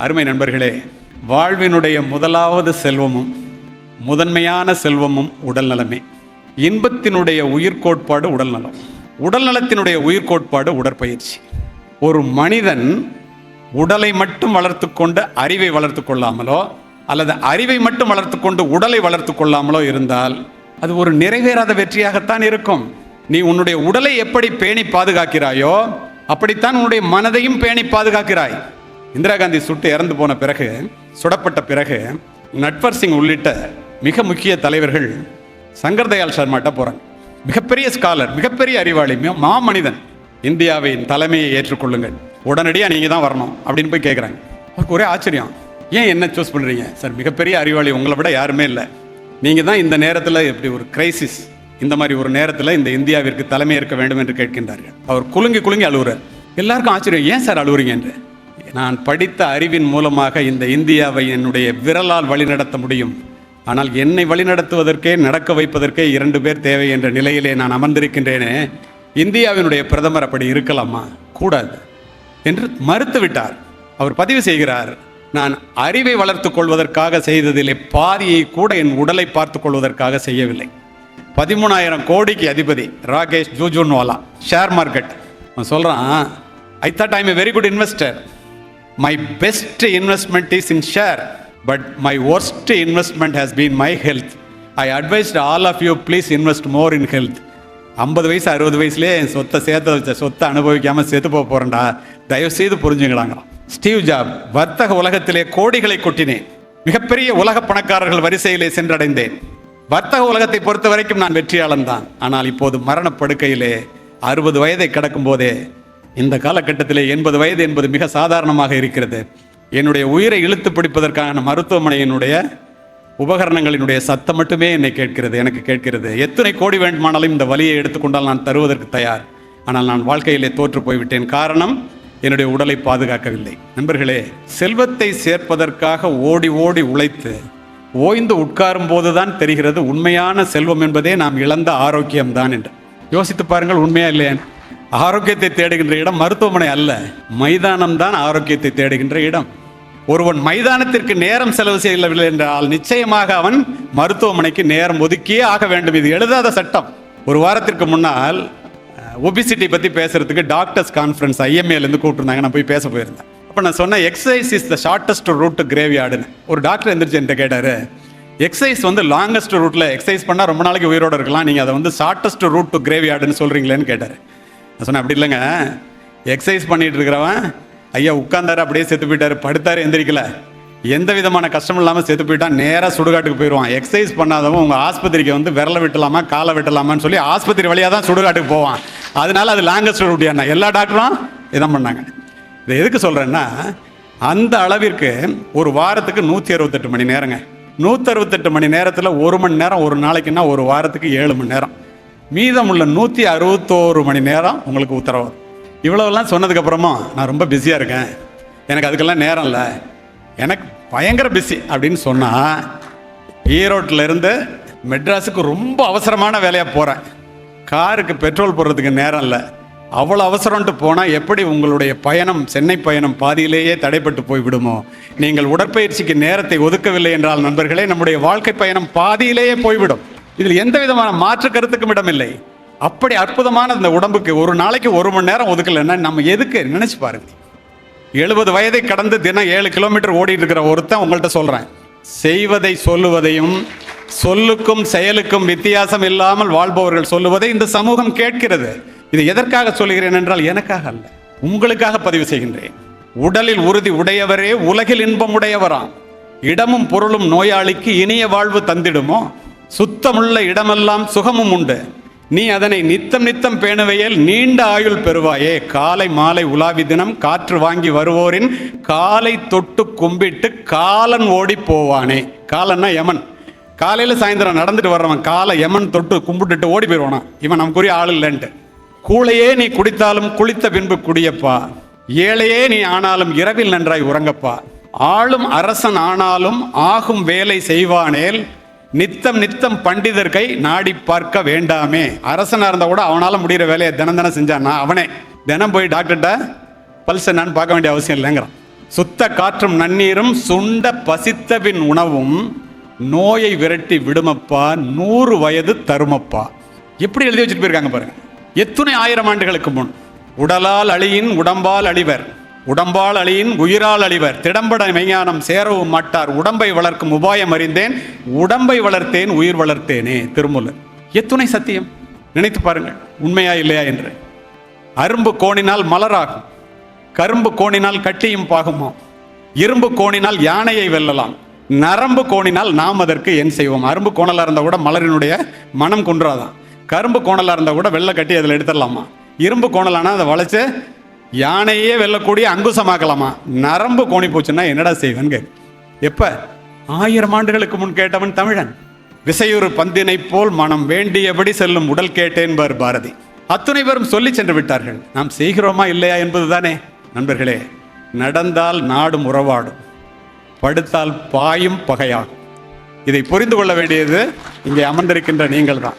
அருமை நண்பர்களே, வாழ்வினுடைய முதலாவது செல்வமும் முதன்மையான செல்வமும் உடல் நலமே. இன்பத்தினுடைய உயிர்கோட்பாடு உடல் நலம், உடல் நலத்தினுடைய உயிர்கோட்பாடு உடற்பயிற்சி. ஒரு மனிதன் உடலை மட்டும் வளர்த்து கொண்டு அறிவை வளர்த்து கொள்ளாமலோ அல்லது அறிவை மட்டும் வளர்த்து கொண்டு உடலை வளர்த்து கொள்ளாமலோ இருந்தால் அது ஒரு நிறைவேறாத வெற்றியாகத்தான் இருக்கும். நீ உன்னுடைய உடலை எப்படி பேணி பாதுகாக்கிறாயோ அப்படித்தான் உன்னுடைய மனதையும் பேணி பாதுகாக்கிறாய். இந்திரா காந்தி சுட்டு இறந்து போன பிறகு, சுடப்பட்ட பிறகு நட்வர் சிங் உள்ளிட்ட மிக முக்கிய தலைவர்கள் சங்கர் தயாள் சர்மாட்ட போறாங்க. மிகப்பெரிய ஸ்காலர், மிகப்பெரிய அறிவாளி, மாமனிதன். இந்தியாவின் தலைமையை ஏற்றுக்கொள்ளுங்கள், உடனடியாக நீங்கள் தான் வரணும் அப்படின்னு போய் கேட்குறாங்க. அவருக்கு ஒரே ஆச்சரியம். ஏன் என்ன சூஸ் பண்ணுறீங்க சார்? மிகப்பெரிய அறிவாளி, உங்களை விட யாருமே இல்லை. நீங்கள் தான் இந்த நேரத்தில் இப்படி ஒரு கிரைசிஸ், இந்த மாதிரி ஒரு நேரத்தில் இந்த இந்தியாவிற்கு தலைமை ஏற்க வேண்டும் என்று கேட்கின்றார்கள். அவர் குலுங்கி குலுங்கி அழுகுறார். எல்லாருக்கும் ஆச்சரியம், ஏன் சார் அழுகுறீங்க என்று. நான் படித்த அறிவின் மூலமாக இந்த இந்தியாவை என்னுடைய விரலால் வழிநடத்த முடியும். ஆனால் என்னை வழிநடத்துவதற்கே, நடக்க வைப்பதற்கே 2 பேர் தேவை என்ற நிலையிலே நான் அமர்ந்திருக்கின்றேனே. இந்தியாவினுடைய பிரதமர் அப்படி இருக்கலாமா? கூடாது என்று மறுத்துவிட்டார். அவர் பதிவு செய்கிறார், நான் அறிவை வளர்த்துக் கொள்வதற்காக செய்ததிலே பாதியை கூட என் உடலை பார்த்து கொள்வதற்காக செய்யவில்லை. 13,000 கோடிக்கு அதிபதி ராகேஷ் ஜூஜூன்வாலா, ஷேர் மார்க்கெட். அவன் சொல்கிறான், I thought I am a very good investor. My best investment is in share, but my worst investment has been my health. I advised all of you, please invest more in health. 50 வயசு 60 வயசுலேயே என் சொத்தை சேர்த்து வச்ச சொத்தை அனுபவிக்காமல் செத்து போக போகிறேன்டா, தயவுசெய்து புரிஞ்சுங்களாங்கிறான். Steve job, வர்த்தக உலகத்திலே கோடிகளை கொட்டினேன், மிகப்பெரிய உலக பணக்காரர்கள் வரிசையிலே சென்றடைந்தேன். வர்த்தக உலகத்தை பொறுத்த வரைக்கும் நான் வெற்றியாளன் தான். ஆனால் இப்போது மரணப்படுக்கையிலே 60 வயதை கடக்கும் போதே, இந்த காலகட்டத்திலே 80 வயது என்பது மிக சாதாரணமாக இருக்கிறது. என்னுடைய உயிரை இழுத்து பிடிப்பதற்கான மருத்துவமனையினுடைய உபகரணங்களினுடைய சத்தம் மட்டுமே என்னை கேட்கிறது, எனக்கு கேட்கிறது. எத்தனை கோடி வேண்டுமானாலும் இந்த வலியை எடுத்துக்கொண்டால் நான் தருவதற்கு தயார். ஆனால் நான் வாழ்க்கையிலே தோற்று போய்விட்டேன். காரணம், என்னுடைய உடலை பாதுகாக்கவில்லை. நண்பர்களே, செல்வத்தை சேர்ப்பதற்காக ஓடி ஓடி உழைத்து ஓய்ந்து உட்காரும் போதுதான் தெரிகிறது உண்மையான செல்வம் என்பதே நாம் இழந்த ஆரோக்கியம்தான் என்று. யோசித்து பாருங்கள், உண்மையா இல்லையா? ஆரோக்கியத்தை தேடுகின்ற இடம் மருத்துவமனை அல்ல, மைதானம் தான் ஆரோக்கியத்தை தேடுகின்ற இடம். ஒருவன் மைதானத்திற்கு நேரம் செலவு செய்யவில்லை என்றால் நிச்சயமாக அவன் மருத்துவமனைக்கு நேரம் ஒதுக்கியே ஆக வேண்டும். இது எழுதாத சட்டம். ஒரு வாரத்திற்கு முன்னால் ஒபிசிட்டி பற்றி பேசுறதுக்கு டாக்டர்ஸ் கான்ஃபரன்ஸ் IMAலேருந்து கூப்பிட்டுருந்தாங்க. நான் போய் பேச போயிருந்தேன். அப்போ நான் சொன்னேன், exercise is the shortest route to கிரேவ்யார்டுன்னு. ஒரு டாக்டர் எந்திரிச்சு என்கிட்ட கேட்டார், எக்ஸசைஸ் லாங்கஸ்ட் ரூட்டில் எக்ஸசைஸ் பண்ணால் ரொம்ப நாளைக்கு உயிரோடு இருக்கலாம், நீங்கள் அதை ஷார்ட்டஸ்ட் ரூட் டு கிரேவ்யார்டுன்னு சொல்கிறீங்களேன்னு கேட்டார். நான் சொன்னேன், அப்படி இல்லைங்க, எக்ஸசைஸ் பண்ணிட்டு இருக்கிறவன் ஐயா உட்கார்ந்தாரு, அப்படியே செத்து போயிட்டாரு, படுத்தாரு, எந்திரிக்கல, எந்த விதமான கஷ்டம் இல்லாமல் செத்து போயிட்டான், நேராக சுடுகாட்டுக்கு போயிடுவான். எக்ஸசைஸ் பண்ணாதவன் உங்கள் ஆஸ்பத்திரிக்கு விரலை வெட்டலாமா காலை வெட்டலாமான்னு சொல்லி ஆஸ்பத்திரி வழியாக தான் சுடுகாட்டுக்கு போவான். அதனால அது லாங்கஸ்ட் ரூட். என்ன எல்லா டாக்டரும் இதான் பண்ணாங்க. இதை எதுக்கு சொல்கிறேன்னா, அந்த அளவிற்கு ஒரு வாரத்துக்கு 168 மணி நேரங்க. 168 மணி நேரத்தில் 1 மணி நேரம் ஒரு நாளைக்குன்னா ஒரு வாரத்துக்கு 7 மணி நேரம். மீதமுள்ள 161 மணி நேரம் உங்களுக்கு உத்தரவு. இவ்வளோலாம் சொன்னதுக்கப்புறமா நான் ரொம்ப பிஸியாக இருக்கேன், எனக்கு அதுக்கெல்லாம் நேரம் இல்லை, எனக்கு பயங்கர பிஸி அப்படின்னு சொன்னால், ஈரோட்டிலேருந்து மெட்ராஸுக்கு ரொம்ப அவசரமான வேலையாக போகிறேன், காருக்கு பெட்ரோல் போடுறதுக்கு நேரம் இல்லை, அவ்வளோ அவசரம்ட்டு போனால் எப்படி உங்களுடைய பயணம், சென்னை பயணம் பாதியிலேயே தடைப்பட்டு போய்விடுமோ? நீங்கள் உடற்பயிற்சிக்கு நேரத்தை ஒதுக்கவில்லை என்றால் நண்பர்களே, நம்முடைய வாழ்க்கை பயணம் பாதியிலேயே போய்விடும். இதில் எந்த விதமான மாற்று கருத்துக்கும் இடமில்லை. அப்படி அற்புதமான இந்த உடம்புக்கு ஒரு நாளைக்கு 1 மணி நேரம் ஒதுக்கலைன்னா நம்ம எதுக்கு? நினைச்சு பாருங்க. 70 வயதை கடந்து தினம் 7 கிலோமீட்டர் ஓடிட்டு இருக்கிற ஒருத்தன் உங்கள்கிட்ட சொல்றேன், செய்வதை சொல்லுவதையும் சொல்லுக்கும் செயலுக்கும் வித்தியாசம் இல்லாமல் வாழ்பவர்கள் சொல்லுவதை இந்த சமூகம் கேட்கிறது. இது எதற்காக சொல்லுகிறேன் என்றால் எனக்காக அல்ல, உங்களுக்காக பதிவு செய்கின்றேன். உடலில் உறுதி உடையவரே உலகில் இன்பம் உடையவராம். இடமும் பொருளும் நோயாளிக்கு இனிய வாழ்வு தந்திடுமோ? சுத்தமுள்ள இடமெல்லாம் சுகமும் உண்டு, நீ அதனை நித்தம் நித்தம் பேணுவையில் நீண்ட ஆயுள் பெறுவாயே. காலை மாலை உலாவி தினம் காற்று வாங்கி வருவோரின் காலை தொட்டு கும்பிட்டு காலன் ஓடி போவானே. காலன்னா யமன். காலையில் சாயந்தரம் நடந்துட்டு வர்றவன் காலை யமன் தொட்டு கும்பிட்டுட்டு ஓடி போயிடுவானா, இவன் நமக்குரிய ஆள் இல்லைன்ட்டு. கூழையே நீ குடித்தாலும் குளித்த பின்பு குடியப்பா, ஏழையே நீ ஆனாலும் இரவில் நன்றாய் உறங்கப்பா, ஆளும் அரசன் ஆனாலும் ஆகும் வேலை செய்வானேல் நித்தம் நித்தம் பண்டிதர் கை நாடி பார்க்க வேண்டாமே. அரசனாக இருந்தால் கூட அவனால் முடிகிற வேலையை தினம் தினம் செஞ்சான்னா அவனே தினம் போய் டாக்டர்கிட்ட பல்ஸ் என்னான்னு பார்க்க வேண்டிய அவசியம் இல்லைங்கிறான். சுத்த காற்றும் நன்னீரும் சுண்ட பசித்தபின் உணவும் நோயை விரட்டி விடுமப்பா 100 வயது தருமப்பா. எப்படி எழுதி வச்சுட்டு போயிருக்காங்க பாருங்க. எத்தனை ஆயிரம் ஆண்டுகளுக்கு முன். உடலால் அழியின் உடம்பால் அழிவர், உடம்பால் அழியின் உயிரால் அழிவர், திடம்பட மெய்ஞானம் சேரவும் மாட்டார், உடம்பை வளர்க்கும் உபாயம் அறிந்தேன், உடம்பை வளர்த்தேன் உயிர் வளர்த்தேனே. திருமூலர். எத்துணை சத்தியம் நினைத்து பாருங்கள், உண்மையா இல்லையா என்று. அரும்பு கோணினால் மலராகும், கரும்பு கோணினால் கட்டியும் பாகுமா, இரும்பு கோணினால் யானையை வெல்லலாம், நரம்பு கோணினால் நாம் அதற்கு என் செய்வோம். அரும்பு கோணலா இருந்தால் கூட மலரினுடைய மனம் குன்றாதான், கரும்பு கோணலா இருந்தால் கூட வெள்ளை கட்டி அதில் எடுத்துடலாமா, இரும்பு கோணலானா அதை வளைச்சு யானையே வெல்லக்கூடிய அங்குசமாக்கலாமா, நரம்பு கோணி போச்சுன்னா என்னடா செய்வேன்னு கேட்கு. எப்ப? 1000 ஆண்டுகளுக்கு முன் கேட்டவன் தமிழன். விசையுறு பந்தினை போல் மனம் வேண்டியபடி செல்லும் உடல் கேட்டேன்பார் பாரதி. அத்துணை பேரும் சொல்லி சென்று விட்டார்கள். நாம் செய்கிறோமா இல்லையா என்பதுதானே நண்பர்களே. நடந்தால் நாடும் உறவாடும், படுத்தால் பாயும் பகையாகும். இதை புரிந்து கொள்ள வேண்டியது இங்கே அமர்ந்திருக்கின்ற நீங்கள் தான்.